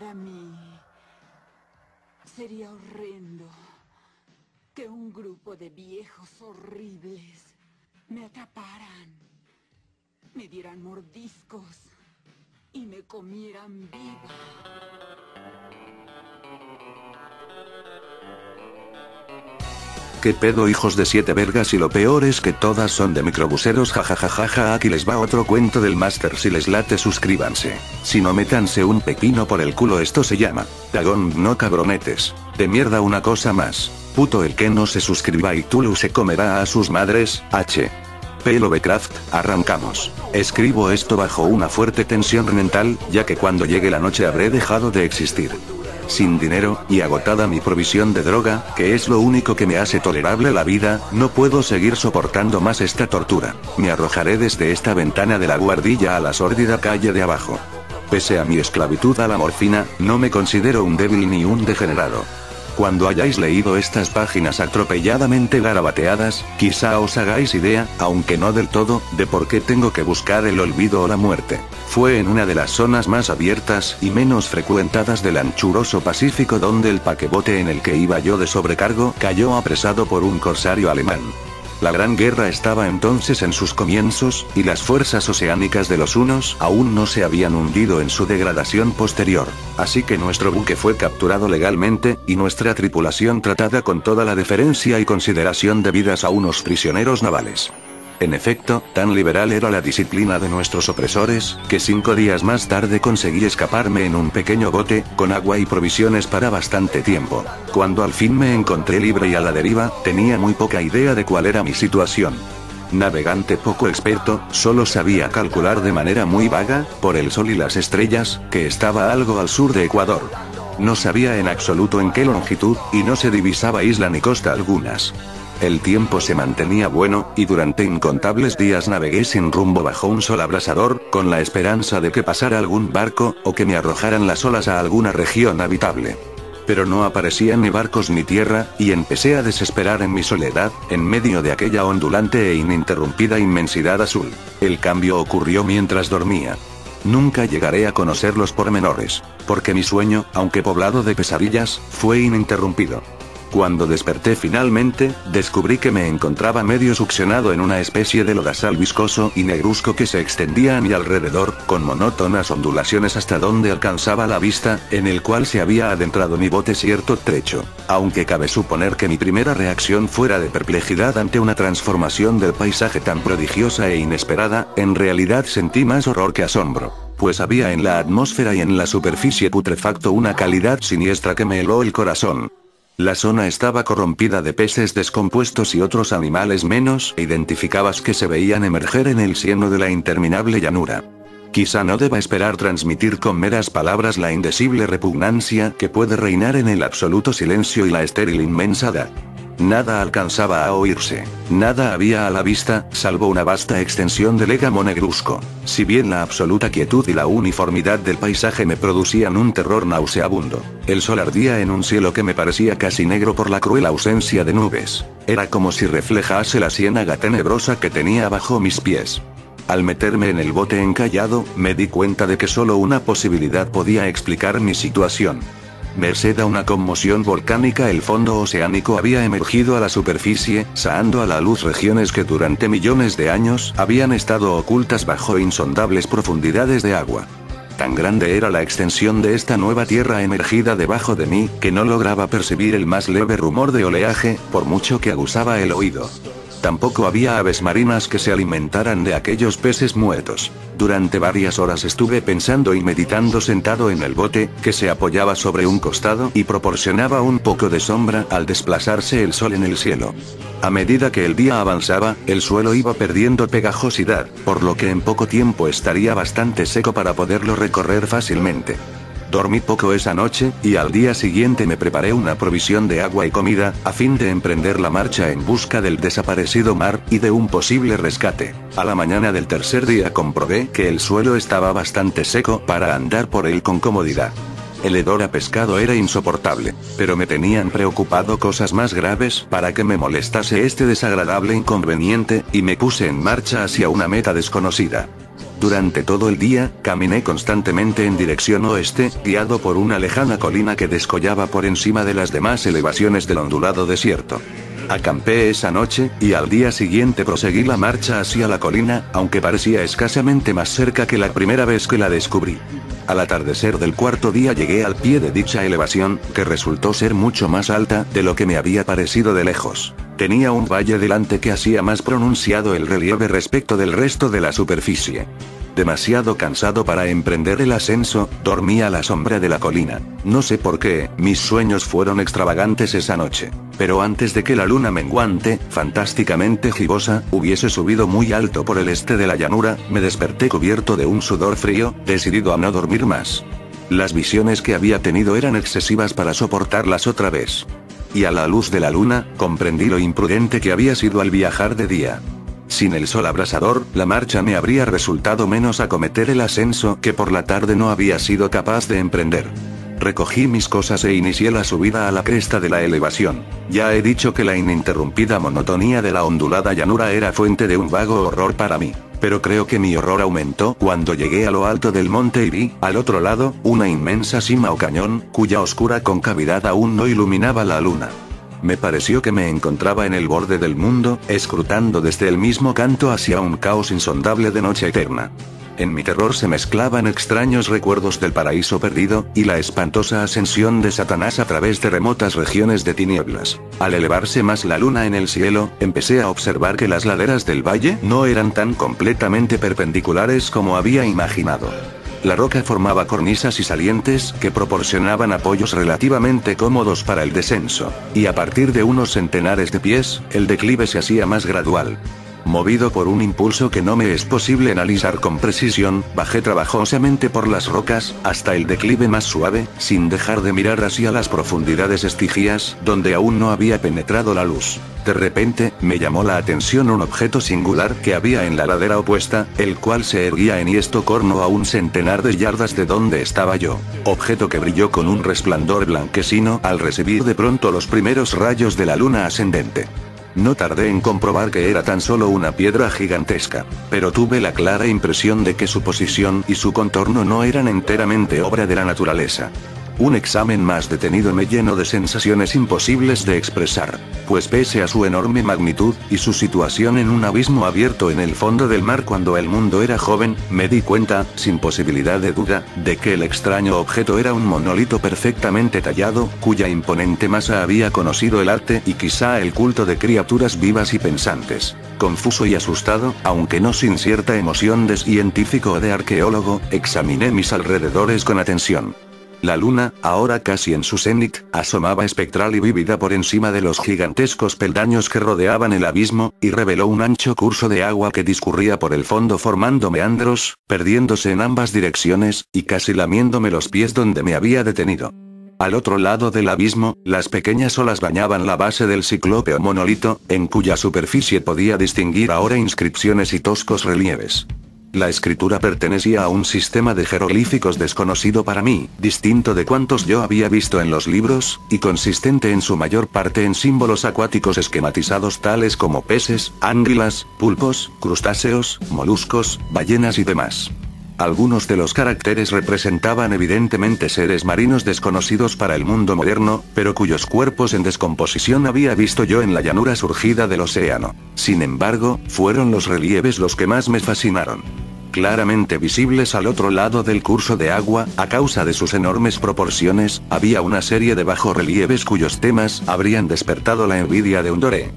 Para mí, sería horrendo que un grupo de viejos horribles me atraparan, me dieran mordiscos y me comieran viva. ¿Qué pedo, hijos de 7 vergas? Y lo peor es que todas son de microbuseros, jajajajaja. Aquí les va otro cuento del máster. Si les late, suscríbanse. Si no, métanse un pepino por el culo. Esto se llama Dragón, no cabronetes. De mierda. Una cosa más. Puto el que no se suscriba y Tulu se comerá a sus madres. P. Lovecraft. Arrancamos. Escribo esto bajo una fuerte tensión mental, ya que cuando llegue la noche habré dejado de existir. Sin dinero, y agotada mi provisión de droga, que es lo único que me hace tolerable la vida, no puedo seguir soportando más esta tortura. Me arrojaré desde esta ventana de la guardilla a la sórdida calle de abajo. Pese a mi esclavitud a la morfina, no me considero un débil ni un degenerado. Cuando hayáis leído estas páginas atropelladamente garabateadas, quizá os hagáis idea, aunque no del todo, de por qué tengo que buscar el olvido o la muerte. Fue en una de las zonas más abiertas y menos frecuentadas del anchuroso Pacífico donde el paquebote en el que iba yo de sobrecargo cayó apresado por un corsario alemán. La Gran Guerra estaba entonces en sus comienzos, y las fuerzas oceánicas de los hunos aún no se habían hundido en su degradación posterior. Así que nuestro buque fue capturado legalmente, y nuestra tripulación tratada con toda la deferencia y consideración debidas a unos prisioneros navales. En efecto, tan liberal era la disciplina de nuestros opresores, que 5 días más tarde conseguí escaparme en un pequeño bote, con agua y provisiones para bastante tiempo. Cuando al fin me encontré libre y a la deriva, tenía muy poca idea de cuál era mi situación. Navegante poco experto, solo sabía calcular de manera muy vaga, por el sol y las estrellas, que estaba algo al sur de Ecuador. No sabía en absoluto en qué longitud, y no se divisaba isla ni costa algunas. El tiempo se mantenía bueno, y durante incontables días navegué sin rumbo bajo un sol abrasador, con la esperanza de que pasara algún barco, o que me arrojaran las olas a alguna región habitable. Pero no aparecían ni barcos ni tierra, y empecé a desesperar en mi soledad, en medio de aquella ondulante e ininterrumpida inmensidad azul. El cambio ocurrió mientras dormía. Nunca llegaré a conocer los pormenores, porque mi sueño, aunque poblado de pesadillas, fue ininterrumpido. Cuando desperté finalmente, descubrí que me encontraba medio succionado en una especie de lodazal viscoso y negruzco que se extendía a mi alrededor, con monótonas ondulaciones hasta donde alcanzaba la vista, en el cual se había adentrado mi bote cierto trecho. Aunque cabe suponer que mi primera reacción fuera de perplejidad ante una transformación del paisaje tan prodigiosa e inesperada, en realidad sentí más horror que asombro. Pues había en la atmósfera y en la superficie putrefacto una calidad siniestra que me heló el corazón. La zona estaba corrompida de peces descompuestos y otros animales menos identificados que se veían emerger en el cieno de la interminable llanura. Quizá no deba esperar transmitir con meras palabras la indecible repugnancia que puede reinar en el absoluto silencio y la estéril inmensidad. Nada alcanzaba a oírse, nada había a la vista, salvo una vasta extensión de légamo negruzco. Si bien la absoluta quietud y la uniformidad del paisaje me producían un terror nauseabundo, el sol ardía en un cielo que me parecía casi negro por la cruel ausencia de nubes. Era como si reflejase la ciénaga tenebrosa que tenía bajo mis pies. Al meterme en el bote encallado, me di cuenta de que solo una posibilidad podía explicar mi situación. Merced a una conmoción volcánica, el fondo oceánico había emergido a la superficie, sahando a la luz regiones que durante millones de años habían estado ocultas bajo insondables profundidades de agua. Tan grande era la extensión de esta nueva tierra emergida debajo de mí, que no lograba percibir el más leve rumor de oleaje, por mucho que aguzaba el oído. Tampoco había aves marinas que se alimentaran de aquellos peces muertos. Durante varias horas estuve pensando y meditando sentado en el bote, que se apoyaba sobre un costado y proporcionaba un poco de sombra al desplazarse el sol en el cielo. A medida que el día avanzaba, el suelo iba perdiendo pegajosidad, por lo que en poco tiempo estaría bastante seco para poderlo recorrer fácilmente. Dormí poco esa noche, y al día siguiente me preparé una provisión de agua y comida, a fin de emprender la marcha en busca del desaparecido mar, y de un posible rescate. A la mañana del tercer día comprobé que el suelo estaba bastante seco para andar por él con comodidad. El hedor a pescado era insoportable, pero me tenían preocupado cosas más graves para que me molestase este desagradable inconveniente, y me puse en marcha hacia una meta desconocida. Durante todo el día, caminé constantemente en dirección oeste, guiado por una lejana colina que descollaba por encima de las demás elevaciones del ondulado desierto. Acampé esa noche, y al día siguiente proseguí la marcha hacia la colina, aunque parecía escasamente más cerca que la primera vez que la descubrí. Al atardecer del cuarto día llegué al pie de dicha elevación, que resultó ser mucho más alta de lo que me había parecido de lejos. Tenía un valle delante que hacía más pronunciado el relieve respecto del resto de la superficie. Demasiado cansado para emprender el ascenso, dormí a la sombra de la colina. No sé por qué, mis sueños fueron extravagantes esa noche. Pero antes de que la luna menguante, fantásticamente gibosa, hubiese subido muy alto por el este de la llanura, me desperté cubierto de un sudor frío, decidido a no dormir más. Las visiones que había tenido eran excesivas para soportarlas otra vez. Y a la luz de la luna, comprendí lo imprudente que había sido al viajar de día. Sin el sol abrasador, la marcha me habría resultado menos acometer el ascenso que por la tarde no había sido capaz de emprender. Recogí mis cosas e inicié la subida a la cresta de la elevación. Ya he dicho que la ininterrumpida monotonía de la ondulada llanura era fuente de un vago horror para mí. Pero creo que mi horror aumentó cuando llegué a lo alto del monte y vi, al otro lado, una inmensa cima o cañón, cuya oscura concavidad aún no iluminaba la luna. Me pareció que me encontraba en el borde del mundo, escrutando desde el mismo canto hacia un caos insondable de noche eterna. En mi terror se mezclaban extraños recuerdos del paraíso perdido, y la espantosa ascensión de Satanás a través de remotas regiones de tinieblas. Al elevarse más la luna en el cielo, empecé a observar que las laderas del valle no eran tan completamente perpendiculares como había imaginado. La roca formaba cornisas y salientes que proporcionaban apoyos relativamente cómodos para el descenso, y a partir de unos centenares de pies, el declive se hacía más gradual. Movido por un impulso que no me es posible analizar con precisión, bajé trabajosamente por las rocas, hasta el declive más suave, sin dejar de mirar hacia las profundidades estigias, donde aún no había penetrado la luz. De repente, me llamó la atención un objeto singular que había en la ladera opuesta, el cual se erguía enhiesto corno a un centenar de yardas de donde estaba yo. Objeto que brilló con un resplandor blanquecino al recibir de pronto los primeros rayos de la luna ascendente. No tardé en comprobar que era tan solo una piedra gigantesca, pero tuve la clara impresión de que su posición y su contorno no eran enteramente obra de la naturaleza. Un examen más detenido me llenó de sensaciones imposibles de expresar, pues pese a su enorme magnitud, y su situación en un abismo abierto en el fondo del mar cuando el mundo era joven, me di cuenta, sin posibilidad de duda, de que el extraño objeto era un monolito perfectamente tallado, cuya imponente masa había conocido el arte y quizá el culto de criaturas vivas y pensantes. Confuso y asustado, aunque no sin cierta emoción de científico o de arqueólogo, examiné mis alrededores con atención. La luna, ahora casi en su cenit, asomaba espectral y vívida por encima de los gigantescos peldaños que rodeaban el abismo, y reveló un ancho curso de agua que discurría por el fondo formando meandros, perdiéndose en ambas direcciones, y casi lamiéndome los pies donde me había detenido. Al otro lado del abismo, las pequeñas olas bañaban la base del ciclópeo monolito, en cuya superficie podía distinguir ahora inscripciones y toscos relieves. La escritura pertenecía a un sistema de jeroglíficos desconocido para mí, distinto de cuantos yo había visto en los libros, y consistente en su mayor parte en símbolos acuáticos esquematizados tales como peces, anguilas, pulpos, crustáceos, moluscos, ballenas y demás. Algunos de los caracteres representaban evidentemente seres marinos desconocidos para el mundo moderno, pero cuyos cuerpos en descomposición había visto yo en la llanura surgida del océano. Sin embargo, fueron los relieves los que más me fascinaron. Claramente visibles al otro lado del curso de agua, a causa de sus enormes proporciones, había una serie de bajorrelieves cuyos temas habrían despertado la envidia de un doré.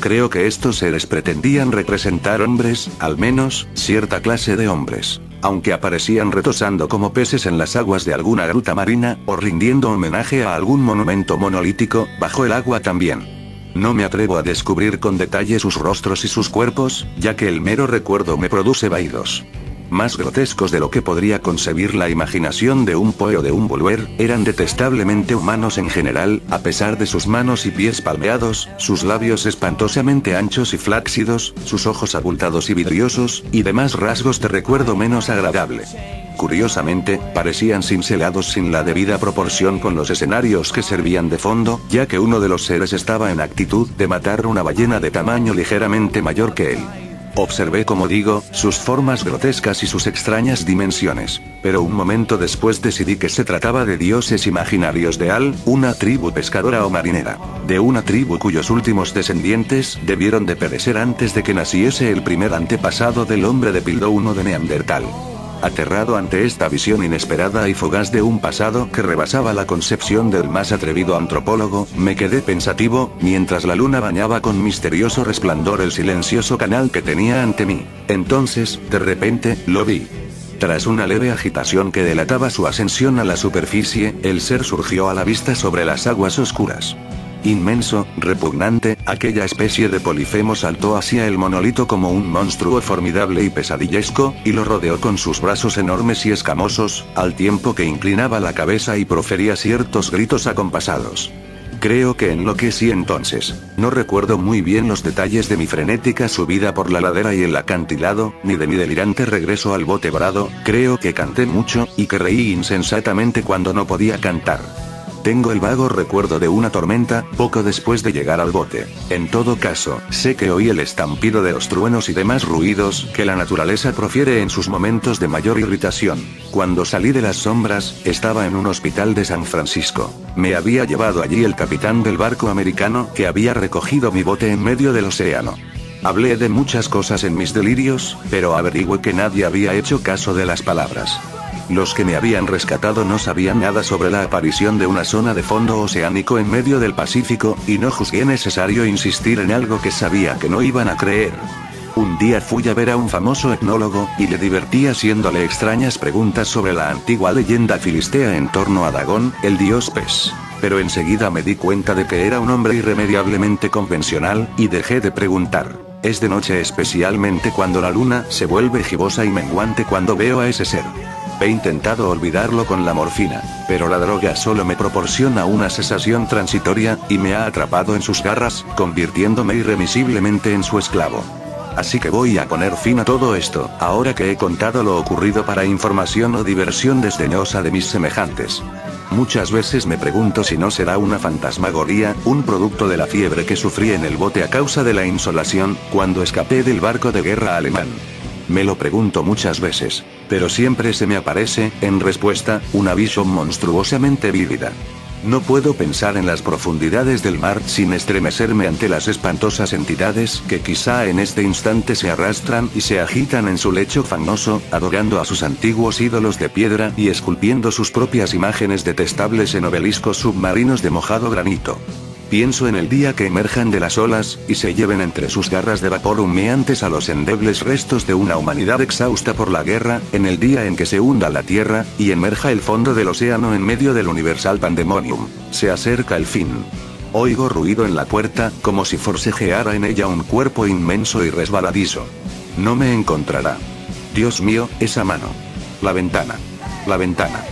Creo que estos seres pretendían representar hombres, al menos, cierta clase de hombres, aunque aparecían retosando como peces en las aguas de alguna gruta marina, o rindiendo homenaje a algún monumento monolítico, bajo el agua también. No me atrevo a descubrir con detalle sus rostros y sus cuerpos, ya que el mero recuerdo me produce vahidos. Más grotescos de lo que podría concebir la imaginación de un poe o de un Bulwer, eran detestablemente humanos en general, a pesar de sus manos y pies palmeados, sus labios espantosamente anchos y flácidos, sus ojos abultados y vidriosos, y demás rasgos de recuerdo menos agradable. Curiosamente, parecían cincelados sin la debida proporción con los escenarios que servían de fondo, ya que uno de los seres estaba en actitud de matar una ballena de tamaño ligeramente mayor que él. Observé, como digo, sus formas grotescas y sus extrañas dimensiones. Pero un momento después decidí que se trataba de dioses imaginarios de Al, una tribu pescadora o marinera. De una tribu cuyos últimos descendientes debieron de perecer antes de que naciese el primer antepasado del hombre de Pildo I de Neandertal. Aterrado ante esta visión inesperada y fugaz de un pasado que rebasaba la concepción del más atrevido antropólogo, me quedé pensativo, mientras la luna bañaba con misterioso resplandor el silencioso canal que tenía ante mí. Entonces, de repente, lo vi. Tras una leve agitación que delataba su ascensión a la superficie, el ser surgió a la vista sobre las aguas oscuras. Inmenso, repugnante, aquella especie de Polifemo saltó hacia el monolito como un monstruo formidable y pesadillesco, y lo rodeó con sus brazos enormes y escamosos, al tiempo que inclinaba la cabeza y profería ciertos gritos acompasados. Creo que enloquecí entonces. No recuerdo muy bien los detalles de mi frenética subida por la ladera y el acantilado, ni de mi delirante regreso al bote varado. Creo que canté mucho, y que reí insensatamente cuando no podía cantar. Tengo el vago recuerdo de una tormenta, poco después de llegar al bote. En todo caso, sé que oí el estampido de los truenos y demás ruidos que la naturaleza profiere en sus momentos de mayor irritación. Cuando salí de las sombras, estaba en un hospital de San Francisco. Me había llevado allí el capitán del barco americano que había recogido mi bote en medio del océano. Hablé de muchas cosas en mis delirios, pero averigüé que nadie había hecho caso de las palabras. Los que me habían rescatado no sabían nada sobre la aparición de una zona de fondo oceánico en medio del Pacífico, y no juzgué necesario insistir en algo que sabía que no iban a creer. Un día fui a ver a un famoso etnólogo, y le divertí haciéndole extrañas preguntas sobre la antigua leyenda filistea en torno a Dagón, el dios pez. Pero enseguida me di cuenta de que era un hombre irremediablemente convencional, y dejé de preguntar. Es de noche, especialmente cuando la luna se vuelve gibosa y menguante cuando veo a ese ser. He intentado olvidarlo con la morfina, pero la droga solo me proporciona una sensación transitoria, y me ha atrapado en sus garras, convirtiéndome irremisiblemente en su esclavo. Así que voy a poner fin a todo esto, ahora que he contado lo ocurrido para información o diversión desdeñosa de mis semejantes. Muchas veces me pregunto si no será una fantasmagoría, un producto de la fiebre que sufrí en el bote a causa de la insolación, cuando escapé del barco de guerra alemán. Me lo pregunto muchas veces, pero siempre se me aparece, en respuesta, una visión monstruosamente vívida. No puedo pensar en las profundidades del mar sin estremecerme ante las espantosas entidades que quizá en este instante se arrastran y se agitan en su lecho fangoso, adorando a sus antiguos ídolos de piedra y esculpiendo sus propias imágenes detestables en obeliscos submarinos de mojado granito. Pienso en el día que emerjan de las olas, y se lleven entre sus garras de vapor humeantes a los endebles restos de una humanidad exhausta por la guerra, en el día en que se hunda la tierra, y emerja el fondo del océano en medio del universal pandemonium. Se acerca el fin. Oigo ruido en la puerta, como si forcejeara en ella un cuerpo inmenso y resbaladizo. No me encontrará. Dios mío, esa mano. La ventana. La ventana.